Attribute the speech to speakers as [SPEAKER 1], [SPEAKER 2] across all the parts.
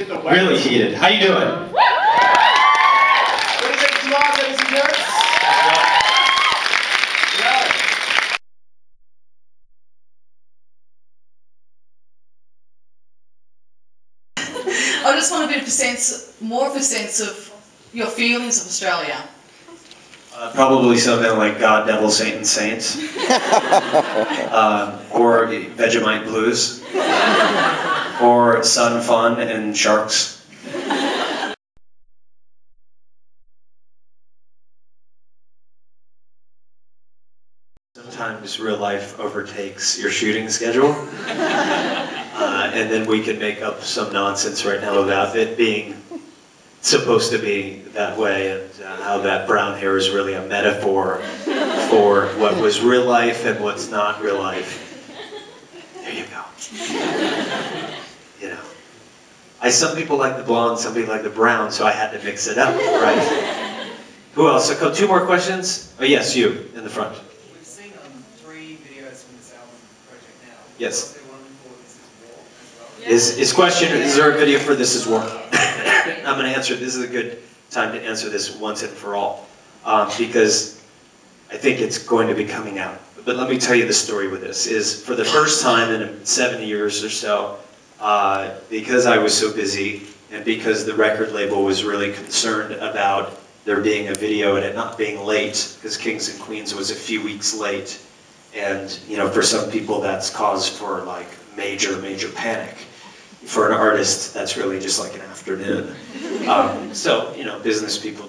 [SPEAKER 1] heated.
[SPEAKER 2] Really heated. How you doing?
[SPEAKER 1] What is it, July, ladies and gents?
[SPEAKER 3] I just want a bit of a sense, more of a sense of your feelings of Australia.
[SPEAKER 2] Probably something like God, Devil, Saint, and Saints. Or Vegemite Blues. Or Sun, Fun, and Sharks. Sometimes real life overtakes your shooting schedule. And then we can make up some nonsense right now about it being supposed to be that way, and how that brown hair is really a metaphor for what was real life and what's not real life. There you go. You know, some people like the blonde, some people like the brown, so I had to mix it up, right? Who else? So, two more questions. Oh yes, you in the front.
[SPEAKER 4] We've seen 3 videos from this album project now.
[SPEAKER 2] Yes.
[SPEAKER 4] Was there one for This Is War as well?
[SPEAKER 2] His question, is there a video for This Is War? I'm going to answer, this is a good time to answer this once and for all, because I think it's going to be coming out. But let me tell you the story with this, is for the first time in 7 years or so, because I was so busy, and because the record label was really concerned about there being a video and it not being late, because Kings and Queens was a few weeks late, and you know, for some people that's cause for like major panic. For an artist, that's really just like an afternoon. So, you know, business people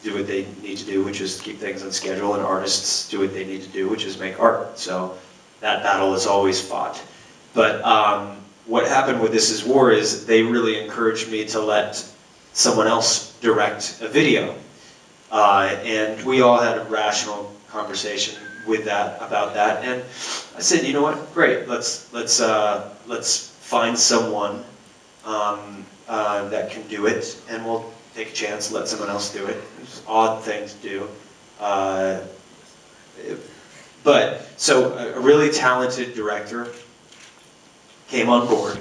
[SPEAKER 2] do what they need to do, which is keep things on schedule, and artists do what they need to do, which is make art. So that battle is always fought. But what happened with This Is War is they really encouraged me to let someone else direct a video. And we all had a rational conversation with that, about that. And I said, you know what, great, let's find someone that can do it, and we'll take a chance, let someone else do it. It's an odd thing to do. But, so a really talented director came on board.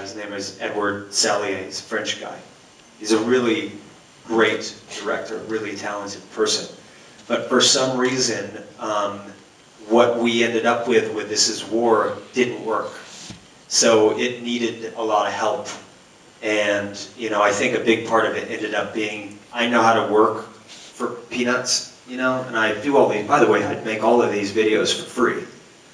[SPEAKER 2] His name is Edward Salier, he's a French guy. He's a really great director, really talented person. But for some reason, what we ended up with This Is War didn't work. So it needed a lot of help. And, you know, I think a big part of it ended up being, I know how to work for peanuts, you know, and I do all these, by the way, I'd make all of these videos for free.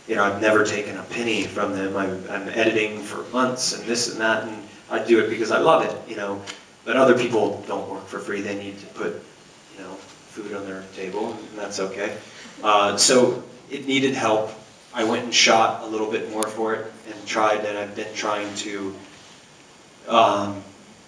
[SPEAKER 2] You know, I've never taken a penny from them. I'm editing for months and this and that, and I do it because I love it, you know. But other people don't work for free. They need to put, you know, food on their table, and that's okay. So it needed help. I went and shot a little bit more for it and tried, and I've been trying to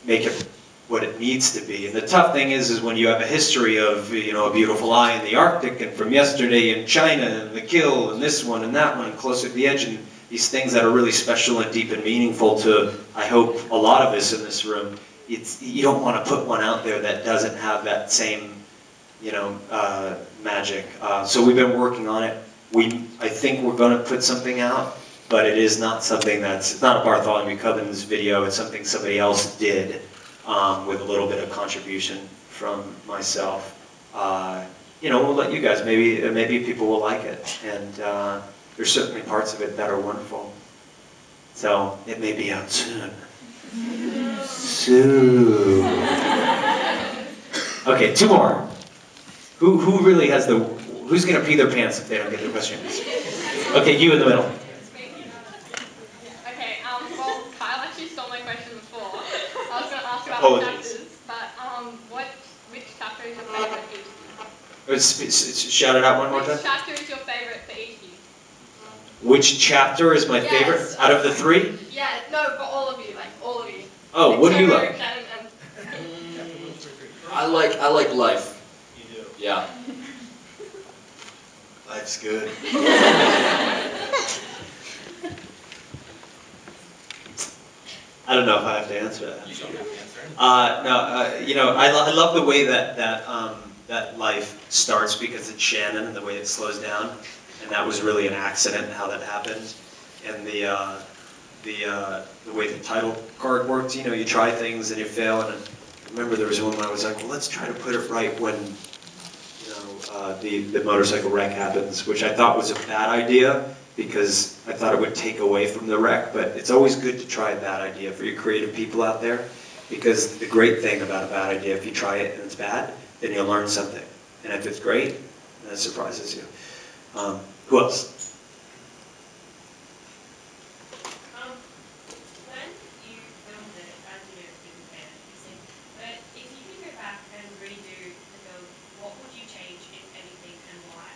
[SPEAKER 2] make it what it needs to be. And the tough thing is when you have a history of, you know, A Beautiful Eye in the Arctic, and From Yesterday in China, and The Kill, and this one and that one, and Closer to the Edge, and these things that are really special and deep and meaningful to, I hope, a lot of us in this room. You don't want to put one out there that doesn't have that same, you know, magic. So we've been working on it. I think we're going to put something out, but it is not something it's not a Bartholomew Cubbins video, it's something somebody else did with a little bit of contribution from myself. You know, we'll let you guys, maybe people will like it, and there's certainly parts of it that are wonderful. So it may be out soon. Soon. Okay, 2 more. Who really has who's gonna pee their pants if they don't get their question answered? Okay, you in the middle.
[SPEAKER 5] Okay, well, Kyle actually stole my question before. I was gonna ask about
[SPEAKER 2] Apologies.
[SPEAKER 5] chapters, but which chapter is your favorite for each of you?
[SPEAKER 2] Shout it out one more time.
[SPEAKER 5] Which chapter is your favorite for each of you?
[SPEAKER 2] Which chapter is my favorite out of the 3?
[SPEAKER 5] Yeah, no, for all of you, like all of you.
[SPEAKER 2] Oh,
[SPEAKER 5] like,
[SPEAKER 2] what do you like?
[SPEAKER 6] I like life.
[SPEAKER 4] You do?
[SPEAKER 6] Yeah.
[SPEAKER 2] Life's good. I don't know if I have to answer that.
[SPEAKER 4] You don't have to answer it.
[SPEAKER 2] You know, I love the way that life starts, because it's Shannon, and the way it slows down, and that was really an accident how that happened, and the way the title card worked. You know, you try things and you fail. And I remember there was one where I was like, well, let's try to put it right when, you know, the motorcycle wreck happens, which I thought was a bad idea because I thought it would take away from the wreck. But it's always good to try a bad idea for your creative people out there, because the great thing about a bad idea, if you try it and it's bad, then you'll learn something. And if it's great, then it surprises you. Who else?
[SPEAKER 7] When you filmed it, as you know, it's been fantastic, but if you could go back and redo the film, what would you change, if anything, and why?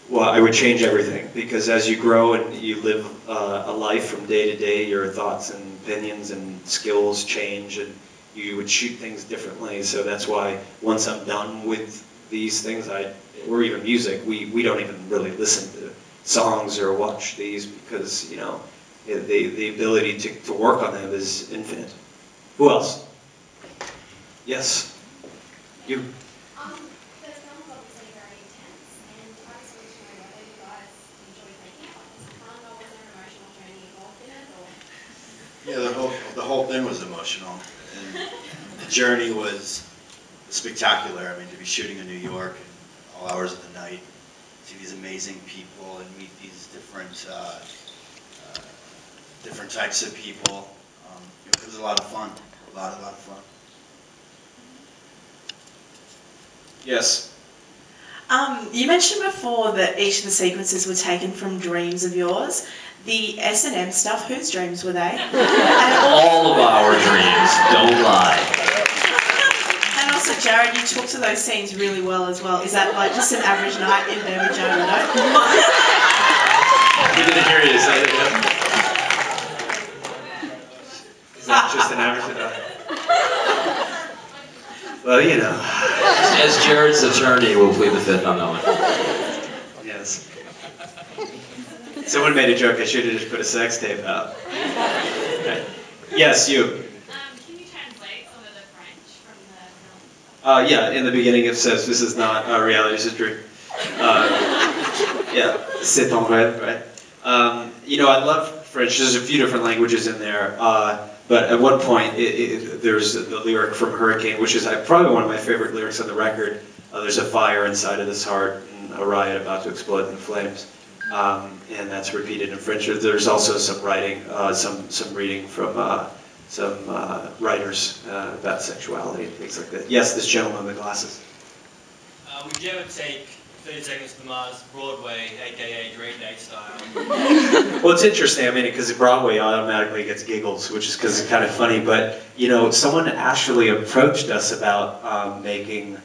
[SPEAKER 2] Well, I would change everything, because as you grow and you live a life from day to day, your thoughts and opinions and skills change, and you would shoot things differently. So that's why once I'm done with these things, or even music, we don't even really listen to songs or watch these, because, you know, the ability to work on them is infinite. Who else? Yes. You.
[SPEAKER 8] The film's obviously very intense, and I just wanted to know whether you guys enjoyed making it. Was it fun, or was there an emotional journey involved in it, or?
[SPEAKER 9] Yeah, the whole thing was emotional, and the journey was spectacular. I mean, to be shooting in New York at all hours of the night, see these amazing people and meet these different different types of people. It was a lot of fun. A lot of fun.
[SPEAKER 2] Yes.
[SPEAKER 10] You mentioned before that each of the sequences were taken from dreams of yours. The S&M stuff, whose dreams were they?
[SPEAKER 6] All of our dreams, don't lie.
[SPEAKER 10] And also, Jared, you talk to those scenes really well as well. Is that like just an average night in there with Jared Leto?
[SPEAKER 2] We didn't hear you say that. Is that just an average night? Well, you know.
[SPEAKER 6] As Jared's attorney, we'll plead the fifth on that one.
[SPEAKER 2] Yes. Someone made a joke, I should have just put a sex tape out. Right. Yes, you.
[SPEAKER 7] Can you translate some of the French from the film?
[SPEAKER 2] Yeah, in the beginning it says, this is not a reality, this is a dream. Yeah, c'est en vrai, right? You know, I love French. There's a few different languages in there. But at one point, there's the lyric from Hurricane, which is probably one of my favorite lyrics on the record. There's a fire inside of this heart, and a riot about to explode in flames. And that's repeated in French. There's also some writing, some reading from some writers about sexuality and things like that. Yes, this gentleman with the glasses.
[SPEAKER 11] Would you ever take 30 Seconds to Mars Broadway, aka Green Day style?
[SPEAKER 2] Well, it's interesting. I mean, because Broadway automatically gets giggles, which is because it's kind of funny. But you know, someone actually approached us about making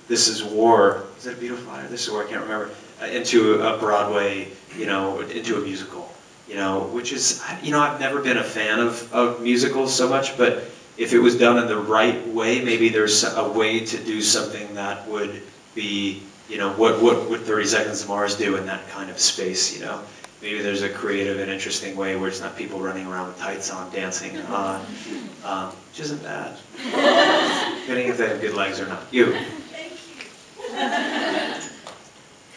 [SPEAKER 2] This Is War. Is it a Beautiful Fire? This Is War. I can't remember. Into a Broadway, you know, into a musical. You know, which is, you know, I've never been a fan of musicals so much, but if it was done in the right way, maybe there's a way to do something that would be, you know, what would 30 Seconds to Mars do in that kind of space, you know? Maybe there's a creative and interesting way where it's not people running around with tights on dancing, which isn't bad. Depending if they have good legs or not. You.
[SPEAKER 12] Thank you.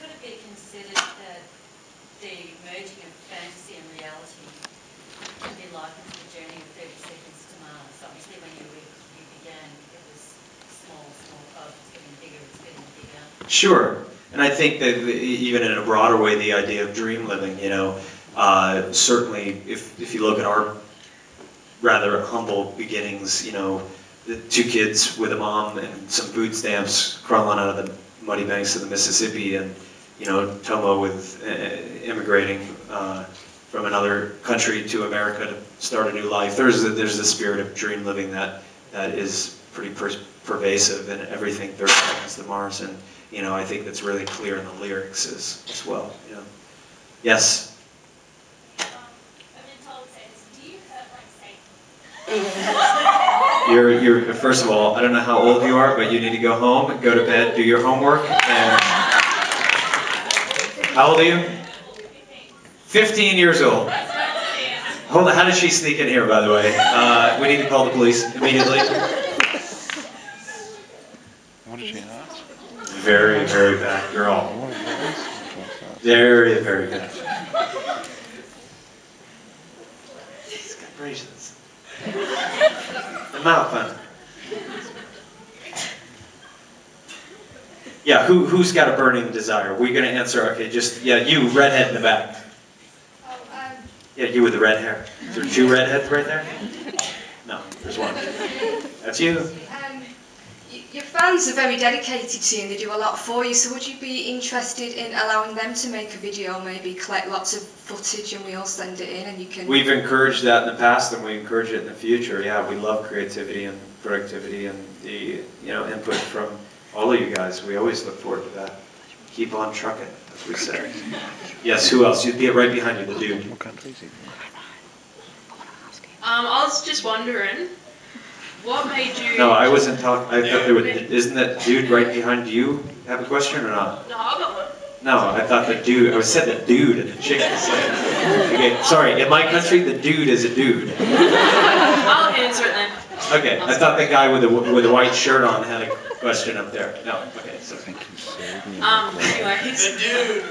[SPEAKER 12] Could it be considered that the merging of fantasy and reality can be likened to the journey of 30 Seconds to Mars? Obviously, when you began, it was small code, it's getting bigger, it's getting bigger.
[SPEAKER 2] Sure. And I think that even in a broader way, the idea of dream living, you know, certainly if you look at our rather humble beginnings, you know, the two kids with a mom and some food stamps crawling out of the muddy banks of the Mississippi, and, you know, Tomo with immigrating from another country to America to start a new life. There's the spirit of dream living that is pretty pervasive in everything 30 Seconds to Mars, and you know, I think that's really clear in the lyrics as well. You know. Yes.
[SPEAKER 7] I've been told to say this. Do you hurt like Satan?
[SPEAKER 2] You're first of all, I don't know how old you are, but you need to go home, go to bed, do your homework. And how old are you? 15 years old. Hold on, how did she sneak in here, by the way? We need to call the police immediately.
[SPEAKER 13] What did she ask?
[SPEAKER 2] Very, very bad girl. Very, very good. gracious. The mouth, huh? Yeah, who's got a burning desire? We're gonna answer, okay, just, yeah, you, redhead in the back.
[SPEAKER 8] Oh,
[SPEAKER 2] Yeah, you with the red hair. Is there two redheads right there? No, there's one. That's you.
[SPEAKER 13] Your fans are very dedicated to you and they do a lot for you, so would you be interested in allowing them to make a video, maybe collect lots of footage and we all send it in and you can...
[SPEAKER 2] We've encouraged that in the past and we encourage it in the future. Yeah, we love creativity and productivity and the input from all of you guys. We always look forward to that. Keep on trucking, as we say. Yes, who else? You'd be right behind you, the dude.
[SPEAKER 14] I was just wondering, what made you...
[SPEAKER 2] No, I wasn't talking. I thought there was. Isn't that dude right behind you have a question or not?
[SPEAKER 14] No, I got one.
[SPEAKER 2] No, I thought the dude. I said the dude and the chick was like. Okay, sorry. In my country, the dude is a dude.
[SPEAKER 14] I'll answer it then.
[SPEAKER 2] Okay, I thought the guy with a white shirt on had a question up there. No, okay, so.
[SPEAKER 14] Anyways.
[SPEAKER 4] The dude.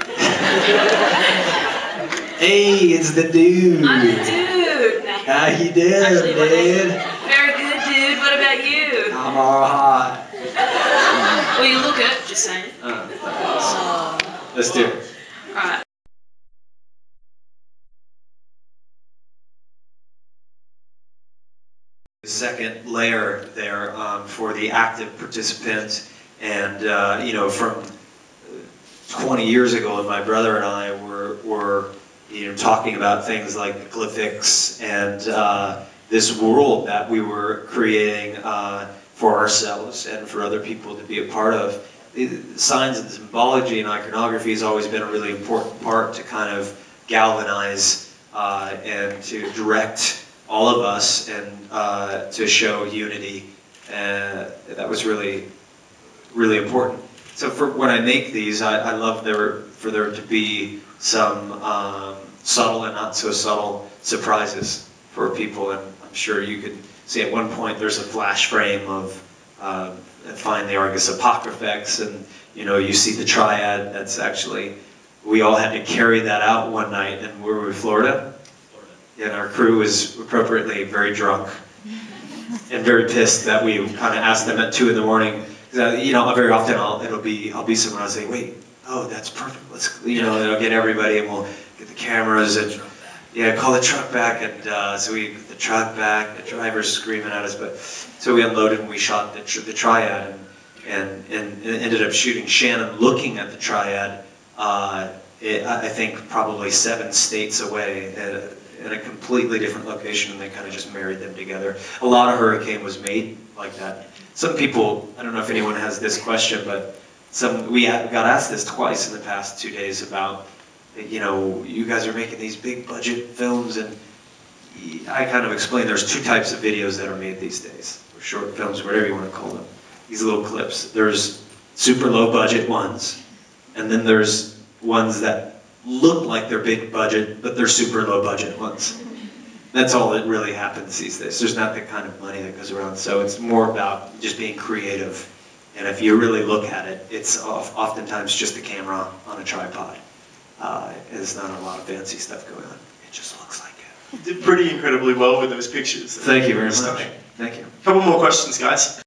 [SPEAKER 2] Hey, it's the dude.
[SPEAKER 14] I'm the dude.
[SPEAKER 2] How you doing,
[SPEAKER 14] Actually,
[SPEAKER 2] dude?
[SPEAKER 14] Very good, dude. What about you?
[SPEAKER 2] I'm all hot.
[SPEAKER 14] Well, you look it, just saying.
[SPEAKER 2] Let's do it.
[SPEAKER 14] Alright.
[SPEAKER 2] Second layer there for the active participant, and from 20 years ago, when my brother and I were talking about things like the Glyphics and this world that we were creating for ourselves and for other people to be a part of. Signs and symbology and iconography has always been a really important part to kind of galvanize and to direct all of us and to show unity. That was really, really important. So for when I make these, I love for there to be some subtle and not so subtle surprises for people, and I'm sure you could see at one point there's a flash frame of find the Argus Apocryphex, and you see the triad. That's actually, we all had to carry that out one night, and where were we, Florida? And our crew was appropriately very drunk and very pissed that we kind of asked them at 2 in the morning. Very often I'll be somewhere, I'll say, wait, oh, that's perfect. Let's, and I'll get everybody and we'll get the cameras and call the truck back. And so we get the truck back, the driver's screaming at us, but so we unloaded and we shot the triad and ended up shooting Shannon looking at the triad. I think probably 7 states away. In a completely different location, and they kind of just married them together. A lot of Hurricane was made like that. Some people, I don't know if anyone has this question, but we got asked this twice in the past 2 days about, you guys are making these big budget films, and I kind of explained there's 2 types of videos that are made these days, or short films, whatever you want to call them. These little clips. There's super low budget ones, and then there's ones that look like they're big budget, but they're super low budget ones. That's all that really happens these days. There's not the kind of money that goes around, so it's more about just being creative. And if you really look at it, it's oftentimes just a camera on a tripod. There's not a lot of fancy stuff going on. It just looks like it.
[SPEAKER 1] You did pretty incredibly well with those pictures.
[SPEAKER 2] Thank you very much. Thank you.
[SPEAKER 1] Couple more questions, guys.